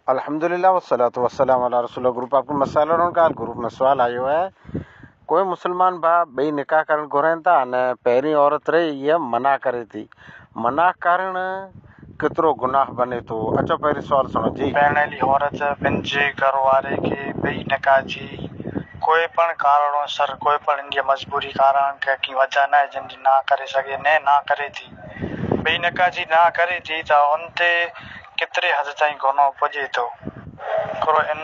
अल्हम्दुलिल्लाह वस्सलातु वस्सलाम अला रसूलिल्लाह। ग्रुप आपको मसाला का ग्रुप में सवाल आयो है। कोई मुसलमान भा बई निकाह करण घुरनि था ने पहिरीं औरत रही ये मना करे थी। मना करण केतिरो गुनाह बने थो? अचो पहिरीं सवाल सुनो जी। पहली औरत पंहिंजे घर वारे खे ॿई निकाह जी कोई पण कारणोसर कोई पण इनजी मजबूरी कारण की वजह न आहे जिनजी ना करे सघे ने ना करे थी ॿई निकाह जी ना करे थी त उन ते केतिरे हद ताईं गुनाह पुॼे थो। हिकिड़ो इन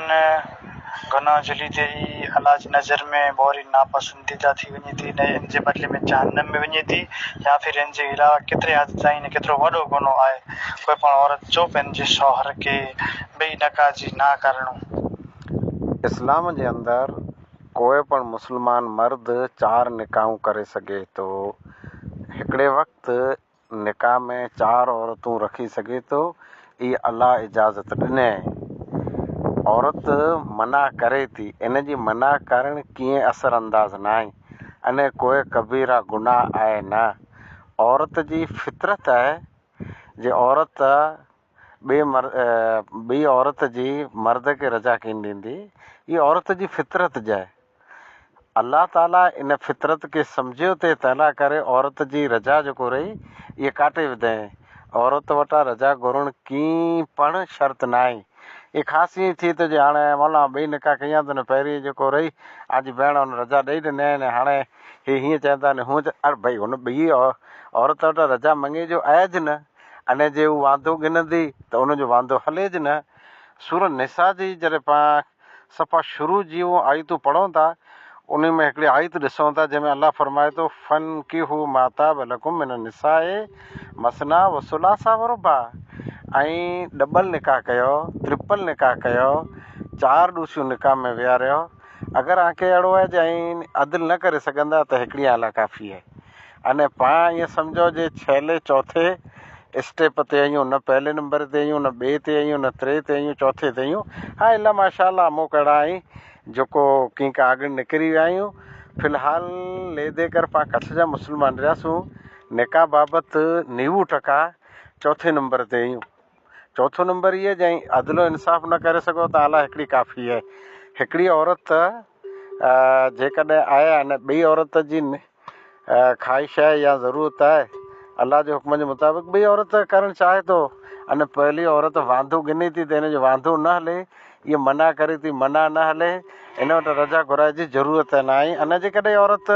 गुनाह जे लीधे ई अलाह जी नज़र में बोरी नापसंदीदा थी वञे थी ने इन जे बदले में जहन्नम में वञे थी, या फिर इन जे अलावा केतिरे हद ताईं केतिरो वॾो गुनाह आहे कोई पण औरत जो पंहिंजे शौहर खे ॿई निकाह जी ना करणु। इस्लाम जे अंदरि कोई पण मुसलमान मर्द 4 निकाहूं करे सघे थो। हिकिड़े वक़्तु निकाह में 4 औरतूं रखी सघे थो। इहा अलाह इजाज़त ॾिने। औरत मना करे थी, इन जी मना करण कीअं असर अंदाज़ न आहे अने कोई कबीरा गुनाह आहे न। औरत जी फितरत आहे जे औरत ॿी औरत जी मर्द खे रजा कीन ॾींदी। इहा औरत जी फितरत जाए। अल्लाह ताला इन फितरत खे सम्झियो ते तला करे औरत जी रजा जेको रही इहे काटे विधई। औरत वटां रजा घुरण की पण शर्त न आहे। ये ख़ासि ईअं थी थो जे हाणे मौला ॿई निकाह कयां त न पहिरीं जेको रही अॼु भेण हुन रजा ॾेई ॾिनई आहिनि, हाणे हे हीअं चवनि था हूअं अरे भई हुन ॿी औरत वटां रजा मङे जो आहेज न। अने जे हू वांदो गिनंदी त उनजो वांदो हलेज न। सूरत निसा जी जॾहिं पाण सफ़ा शुरू जी उहो आयतूं पढ़ूं था उन में हिकिड़ी आयत ॾिसूं था जंहिंमें अल्लाह फरमाए थो फन की हू माता बलकुम मिन निसाए मसना व सुलासा व रुबा। ऐं डबल निकाह कयो, ट्रिपल निकाह कयो, 4 ॾूसियूं निकाह में विहारियो। अगरि तव्हांखे अहिड़ो आहे जे ऐं अदिल न करे सघंदा त हिकिड़ी आला काफ़ी आहे। अने पाण ईअं सम्झो जे छहें चौथे स्टेप ते आहियूं, न पहले नंबर ते आहियूं, न ॿिए ते आहियूं, न टे ते आहियूं, चौथे ते आहियूं। हा इला माशाअल्लाह मूं कहिड़ा आहीं जेको कंहिं खां अॻु निकिरी विया आहियूं। फ़िलहाल ले दे कर पाण कच्छ जा मुस्लमान रहियासीं। निकाह बाबति 90% चौथे नंबर ते आहियूं। चौथो नंबर इहे जंहिं अदिलो इंसाफ़ न करे सघो त अला हिकिड़ी काफ़ी आहे। हिकिड़ी औरत जेकॾहिं आहे अने ॿई औरत जी ख़्वाहिश आहे या ज़रूरत आहे अल्लाह जे हुक्म जे मुताबिक़ ॿई औरत करणु चाहे थो अने पहली औरत वांदो गिने थी त हिन जो वांदो न हले, इहा मना करे थी मना न हले, इन वटि रजा घुराए जी ज़रूरत न आहे। अने जेकॾहिं औरत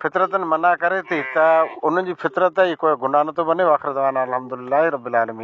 फितरतनि मना करे थी त उन्हनि जी फितरत ई कोई गुनाह नथो बने। वाखिर दवाना अल्हम्दुलिल्लाहि रब्बिल आलमीन।